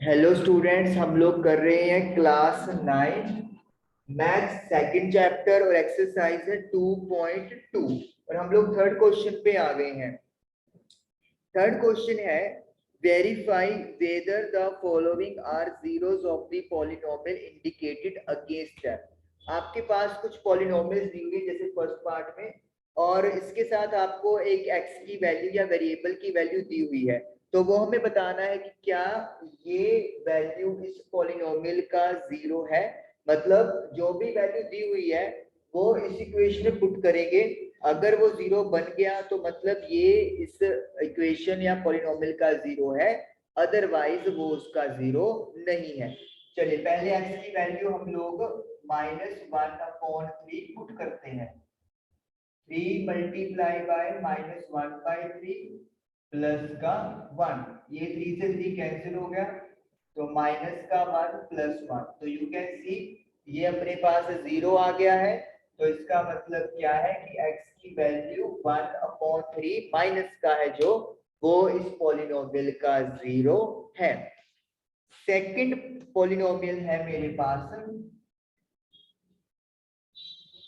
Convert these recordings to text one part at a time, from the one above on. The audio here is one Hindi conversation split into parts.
हेलो स्टूडेंट्स, हम लोग कर रहे हैं क्लास 9 मैथ्स सेकंड चैप्टर और एक्सरसाइज है 2.2 और हम लोग थर्ड क्वेश्चन पे आ गए हैं। थर्ड क्वेश्चन है verify whether the following are zeros of the polynomial indicated against that. आपके पास कुछ पॉलिनोमियल्स दी हुई जैसे फर्स्ट पार्ट में, और इसके साथ आपको एक एक्स की वैल्यू या वेरिएबल की वैल्यू दी हुई है। तो वो हमें बताना है कि क्या ये वैल्यू इस पॉलिनोमियल का जीरो है। मतलब जो भी वैल्यू दी हुई है वो इस इक्वेशन में पुट करेंगे। अगर वो जीरो बन गया तो मतलब ये इस इक्वेशन या पॉलिनोमियल का जीरो है, अदरवाइज वो उसका जीरो नहीं है। चलिए पहले एक्स की वैल्यू हम लोग -1/3 पुट करते हैं। 3 मल्टीप्लाई बाय -1/3 प्लस का 1, ये 3 से 3 कैंसिल हो गया तो माइनस का 1 प्लस 1। तो यू कैन सी ये अपने पास जीरो आ गया है। तो इसका मतलब क्या है कि x की वैल्यू 1/3 माइनस का है जो वो इस पॉलिनोमियल का जीरो है। सेकंड पॉलिनोमियल है मेरे पास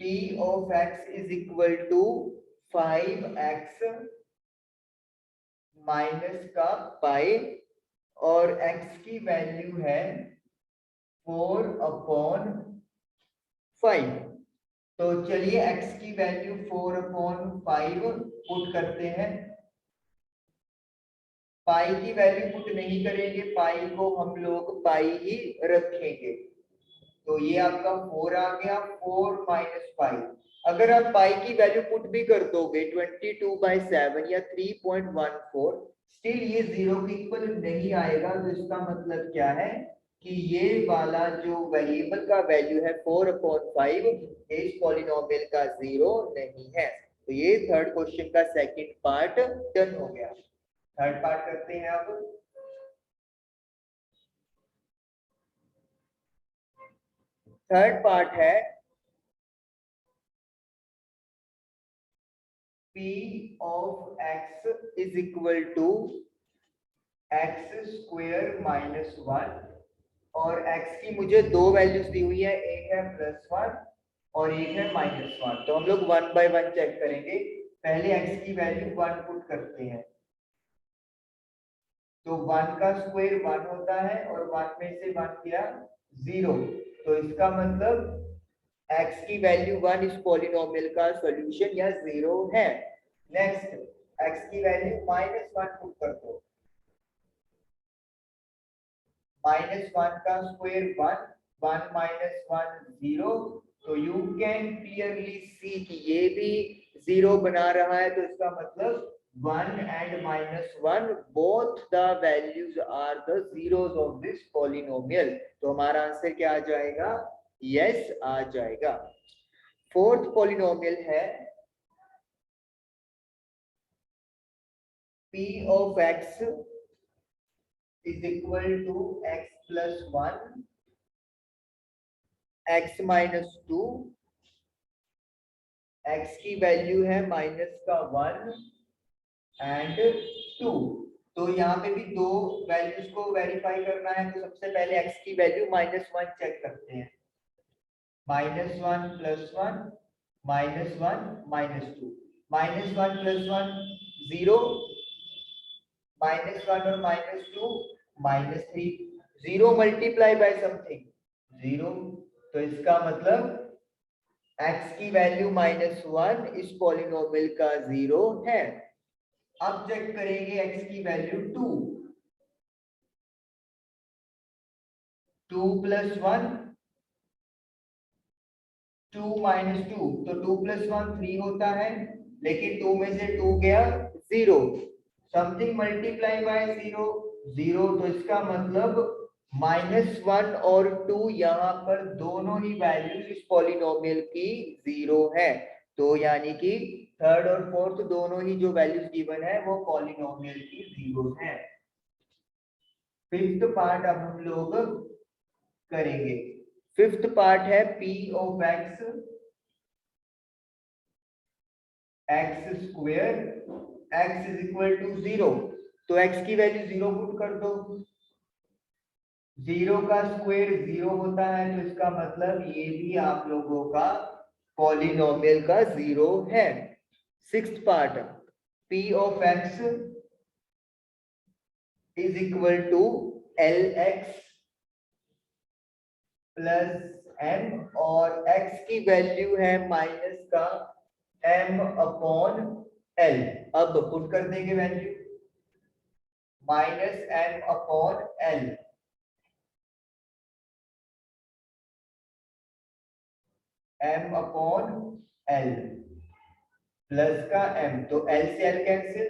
p of x is equal to 5x minus का पाई और x की वैल्यू है 4/5। तो चलिए x की वैल्यू 4/5 पुट करते हैं। पाई की वैल्यू पुट नहीं करेंगे, पाई को हम लोग पाई ही रखेंगे। तो ये आपका 4 आ गया, 4 माइनस पाई। अगर आप पाई की वैल्यू पुट भी कर दोगे 22/7 या 3.14, स्टिल ये जीरो के इक्वल नहीं आएगा। तो इसका मतलब क्या है कि ये वाला जो वेरिएबल का वैल्यू है 4/5 इस पॉलिनोमियल का जीरो नहीं है। तो ये थर्ड क्वेश्चन का सेकंड पार्ट डन हो गया। थर्ड पार्ट करते हैं अब। थर्ड पार्ट है p of x is equal to x square minus 1। और x की मुझे दो वैल्यूज दी हुई है, एक है +1 और एक है -1। तो हम लोग 1 बाय 1 चेक करेंगे। पहले x की वैल्यू 1 पुट करते हैं। तो 1 का स्क्वायर 1 होता है और 1 में से 1 गया 0। तो इसका मतलब x की वैल्यू 1 इस पॉलिनोमियल का सॉल्यूशन या जीरो है। नेक्स्ट x की वैल्यू -1 पुट कर दो। -1 का स्क्वायर 1, 1 माइनस 1 0। तो यू कैन क्लियरली सी कि ये भी जीरो बना रहा है। तो इसका मतलब 1 and -1 both the values are the zeros of this polynomial. तो हमारा आंसर क्या आ जाएगा? यस आ जाएगा। फोर्थ पॉलिनोमियल है p of x is equal to x plus 1 x minus 2। x की वैल्यू है माइनस का 1 एंड 2। तो यहाँ पे भी दो वैल्यूज को वेरीफाई करना है। तो सबसे पहले x की वैल्यू -1 चेक करते हैं। -1 + 1 -1 -2। -1 + 1 0, -1 और -2 -3। 0 मल्टीप्लाई बाय समथिंग 0। तो इसका मतलब x की वैल्यू -1 इस पॉलिनोमियल का जीरो है। अब चेक करेंगे x की वैल्यू 2। 2 + 1 2 - 2। तो 2 + 1 3 होता है, लेकिन 2 में से 2 गया 0। Something multiply by 0 0। तो इसका मतलब -1 और 2 यहाँ पर दोनों ही वैल्यूज इस पॉलिनोमियल की जीरो है। तो यानी कि थर्ड और फोर्थ दोनों ही जो वैल्यूज गिवन है वो पॉलिनोमियल की जीरो है। फिफ्थ पार्ट अब हम लोग करेंगे। फिफ्थ पार्ट है p of x x square x is equal to 0। तो x की वैल्यू 0 पुट कर दो। जीरो का स्क्वायर जीरो होता है, तो इसका मतलब ये भी आप लोगों का पॉलिनोमियल का जीरो है। Sixth part, p of x is equal to l x plus m, और x की वैल्यू है माइनस का m अपॉन एल। अब पुट कर देंगे value minus m upon l, m upon l plus का m, तो l से l कैंसिल,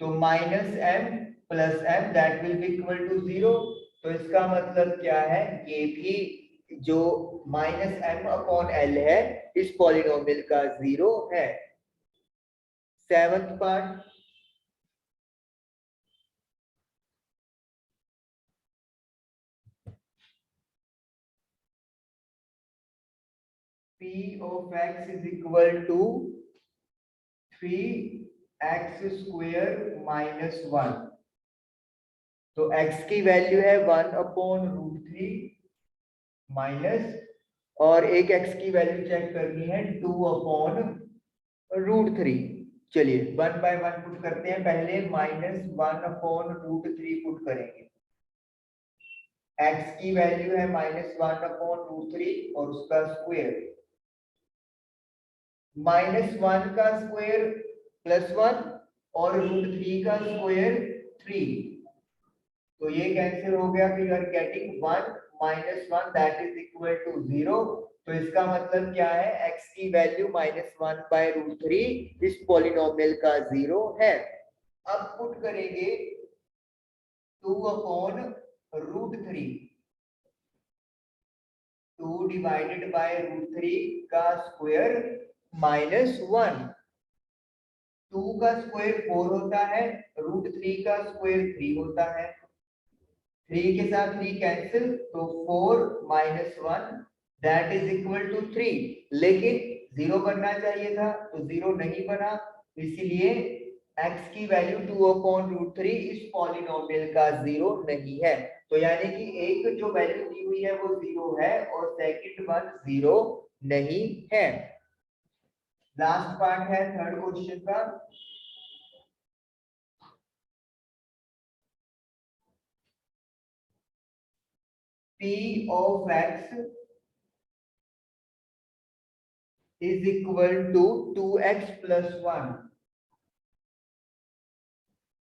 तो minus m plus m that will be equal to zero. तो इसका मतलब क्या है, ये भी जो माइनस m अपॉन एल है इस पॉलिनोमियल का जीरो है। Seventh part, p of x is equal to 3x square minus one. तो x की वैल्यू है 1/√3 माइनस, और एक x की वैल्यू चेक करनी है 2/√3। चलिए 1 बाय 1 पुट करते हैं, पहले -1/√3 पुट करेंगे। x की वैल्यू है -1/√3 और उसका स्क्वायर, -1 का स्क्वायर +1 और √3 का स्क्वायर 3, तो ये कैंसिल हो गया, फिर are getting 1 -1 that is equal to 0। तो इसका मतलब क्या है, x की वैल्यू -1/√3 इस पॉलिनोमियल का 0 है। अब पुट करेंगे 2/√3, 2 डिवाइडेड बाय √3 का स्क्वायर -1। 2 का स्क्वायर 4 होता है, √3 का स्क्वायर 3 होता है, 3 के साथ 3 कैंसिल, तो 4 -1 दैट इज इक्वल टू 3। लेकिन 0 बनना चाहिए था, तो 0 नहीं बना, इसलिए x की वैल्यू 2/√3 इस पॉलिनोमियल का 0 नहीं है। तो यानी कि एक जो वैल्यू दी हुई है वो 0 है और सेकंड वन 0 नहीं है। लास्ट पार्ट है थर्ड क्वेश्चन का, p of x is equal to 2x plus 1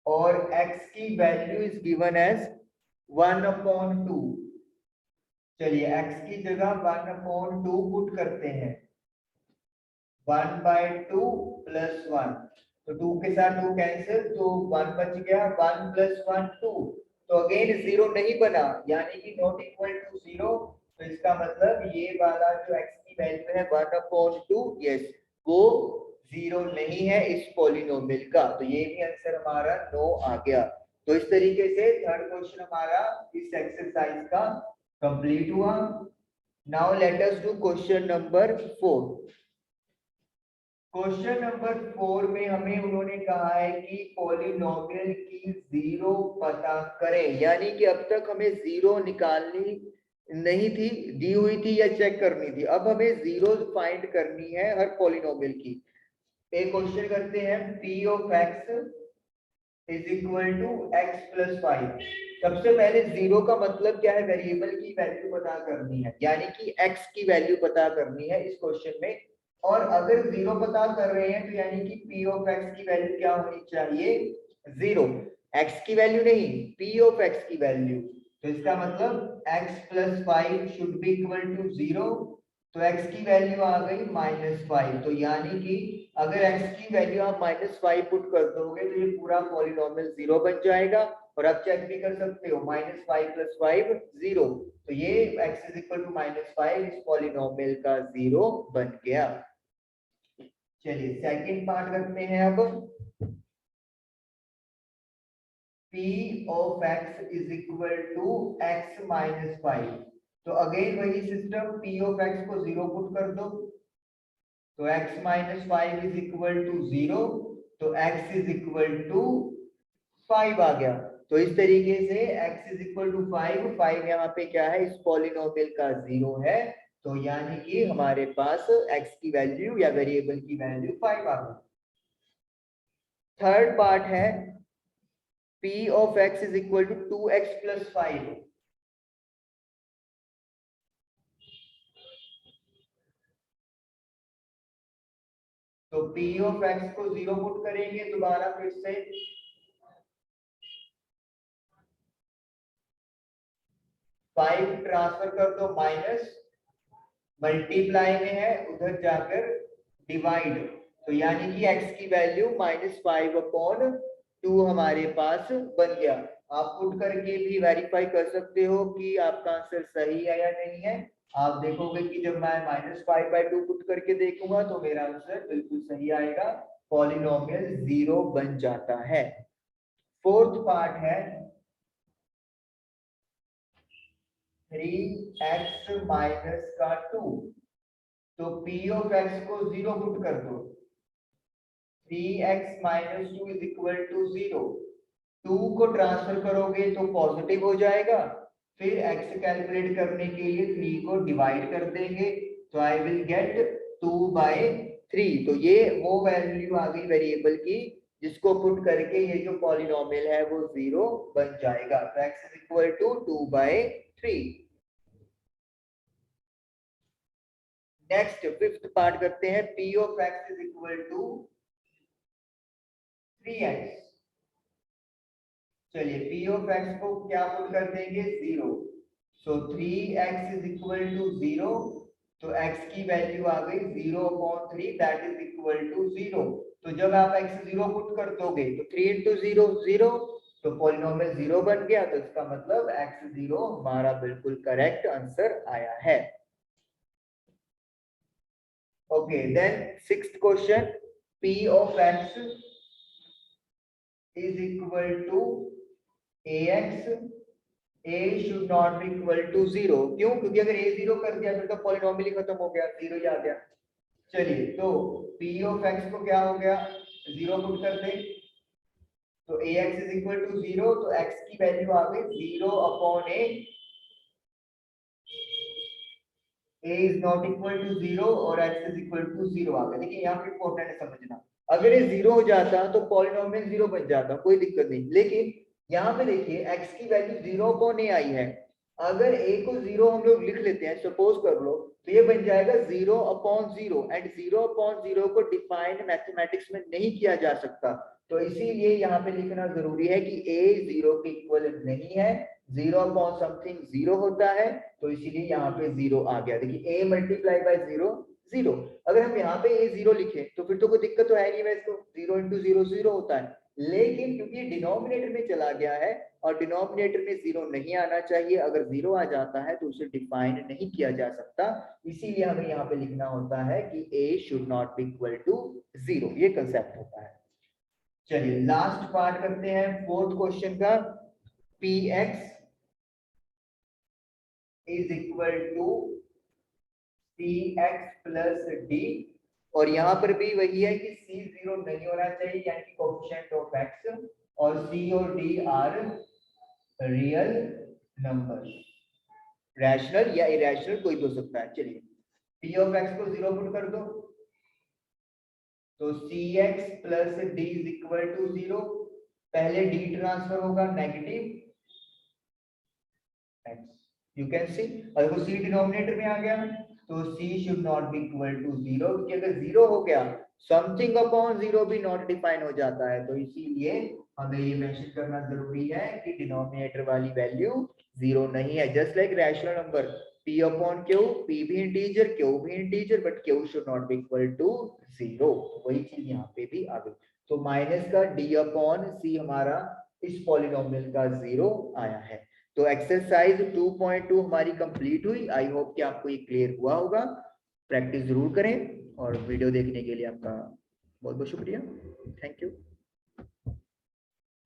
और x की वैल्यू इज गिवन एज 1/2। चलिए x की जगह 1/2 पुट करते हैं, 1/2 प्लस 1, तो 2 के साथ 2 कैंसिल, तो 1 बच गया, 1 + 1 2, तो अगेन 0 नहीं बना, यानी कि नॉट इक्वल टू 0। तो इसका मतलब ये वाला जो x की वैल्यू है 1/2, यस वो 0 नहीं है इस पॉलिनोमियल का, तो ये भी आंसर हमारा नो आ गया। तो इस तरीके से थर्ड क्वेश्चन हमारा इस एक्सरसाइज का कंप्लीट हुआ। Now let us do question number 4। Question number 4 में हमें उन्होंने कहा है कि पॉलिनोमियल की जीरो पता करें, यानी कि अब तक हमें जीरो निकालनी नहीं थी, दी हुई थी या चेक करनी थी, अब हमें जीरो फाइंड करनी है हर पॉलिनोमियल की। एक क्वेश्चन करते हैं, p of x is equal to x plus 5। सबसे पहले जीरो का मतलब क्या है, वेरिएबल की वैल्यू पता करनी है, यानी कि x की वैल्यू पता करनी है इस क्वेश्चन में। और अगर जीरो पता कर रहे हैं तो यानी कि p ऑफ x की वैल्यू क्या होनी चाहिए, जीरो, x की वैल्यू नहीं, p ऑफ x की वैल्यू। तो इसका मतलब x plus 5 should be equal to 0, तो x की वैल्यू आ गई -5। तो यानी कि अगर x की वैल्यू आप -5 पुट कर दोगे तो ये पूरा पॉलिनोमियल 0 बन जाएगा। और आप चेक भी कर सकते हो, -5 + 5 0, तो ये x इज इक्वल टू -5 इस पॉलिनोमियल का 0 बन गया। चलिए सेकंड पार्ट करते हैं अब, p of x is equal to x - 5। तो अगेन वही सिस्टम, p ऑफ x को 0 पुट कर दो, तो x - 5 इज इक्वल टू 0, तो x इज इक्वल टू 5 आ गया। तो इस तरीके से x इज इक्वल टू 5, 5 यहाँ पे क्या है, इस पॉलिनोमियल का 0 है, तो यानी कि हमारे पास x की वैल्यू या वेरिएबल की वैल्यू 5 आ गई। थर्ड पार्ट है p of x is equal to 2x plus 5। तो p ऑफ x को 0 पुट करेंगे, दोबारा फिर से 5 ट्रांसफर कर दो, माइनस मल्टीप्लाई में है, उधर जाकर डिवाइड, तो यानी कि x की वैल्यू -5/2 हमारे पास बन गया। आप पुट करके भी वेरीफाई कर सकते हो कि आपका आंसर सही है या नहीं है। आप देखोगे कि जब मैं -5/2 पुट करके देखूंगा तो मेरा आंसर बिल्कुल सही आएगा, पॉलिनोमियल 0 बन जाता है। फोर्थ पार्ट है 3x माइनस का 2, तो p ऑफ x को 0 पुट कर दो, 3x minus 2 is equal to 0, 2 को ट्रांसफर करोगे तो पॉजिटिव हो जाएगा, फिर x कैलकुलेट करने के लिए 3 को डिवाइड कर देंगे, तो आई विल गेट 2/3। तो ये वो वैल्यू आ गई वेरिएबल की जिसको पुट करके ये जो पॉलिनोमियल है वो 0 बन जाएगा। तो x is equal to 2/3। Next fifth part करते हैं, p of x is equal to 3x। चलिए p ऑफ x को क्या पुट कर देंगे, 0, सो 3x इज इक्वल टू 0, तो x की वैल्यू आ गई 0/3, दैट इज इक्वल टू 0। तो जब आप x 0 पुट कर दोगे तो 3 इंटू 0 0, तो पॉलिनोमियल 0 बन गया, तो इसका मतलब x 0 हमारा बिल्कुल करेक्ट आंसर आया है। Okay, then sixth question, p of x is equal to ax, a should not be equal to 0। क्यों? क्योंकि अगर a 0 कर दिया फिर तो पॉलिनोमियल ही खत्म हो गया, 0 ही आ गया। चलिए, तो p ऑफ x को क्या हो गया, 0 पुट कर दे, तो ax is equal to 0, तो x की वैल्यू आ गई 0/a, a is not equal to 0 और x is equal to 0 आ गया। देखिए यहाँ पे इंपॉर्टेंट है समझना, अगर ये 0 हो जाता तो पॉलिनोमियल 0 बन जाता, कोई दिक्कत नहीं, लेकिन यहाँ पे देखिए x की वैल्यू 0/a आई है, अगर a को 0 हम लोग लिख लेते हैं, सपोज कर लो, तो ये बन जाएगा 0/0, एंड 0/0 को डिफाइन मैथमेटिक्स में नहीं किया जा सकता, तो इसीलिए यहाँ पे लिखना जरूरी है कि a 0 के इक्वल नहीं है, 0/समथिंग 0 होता है, तो इसीलिए यहाँ पे 0 आ गया। देखिए a मल्टीप्लाई बाय 0 0, अगर हम यहाँ पे a 0 लिखे तो फिर तो कोई दिक्कत तो है नहीं, वैसे तो 0 इंटू 0 0 होता है, लेकिन क्योंकि डिनोमिनेटर में चला गया है और डिनोमिनेटर में 0 नहीं आना चाहिए, अगर 0 आ जाता है तो उसे डिफाइन नहीं किया जा सकता, इसीलिए हमें यहाँ पे लिखना होता है कि a should not be equal to 0, ये कंसेप्ट होता है। चलिए लास्ट पार्ट करते हैं फोर्थ क्वेश्चन का, px is equal to cx plus d, और यहाँ पर भी वही है कि c 0 नहीं होना चाहिए, यानी कि कोएफिशिएंट ऑफ x, और c और d are real number, rational या इरेशनल कोई भी हो सकता है। चलिए p ऑफ x को 0 पुट कर दो, तो cx plus d is equal to 0, पहले d ट्रांसफर होगा negative x, you can see, अगर वो c डिनोमिनेटर में आ गया तो c should not be equal to 0, क्योंकि अगर 0 हो गया समथिंग अपॉन 0 भी नॉट डिफाइन हो जाता है, तो इसीलिए हमें ये मेंशन करना जरूरी है कि डिनोमिनेटर वाली वैल्यू 0 नहीं है, just like rational number p upon q, p भी इंटीजर q भी integer, but q should not be equal to 0, वही चीज यहाँ पे भी आ गई, तो माइनस का d अपॉन c हमारा इस पॉलिनोमियल का 0 आया है। तो एक्सरसाइज 2.2 हमारी कंप्लीट हुई, आई होप कि आपको ये क्लियर हुआ होगा, प्रैक्टिस जरूर करें, और वीडियो देखने के लिए आपका बहुत बहुत शुक्रिया, थैंक यू।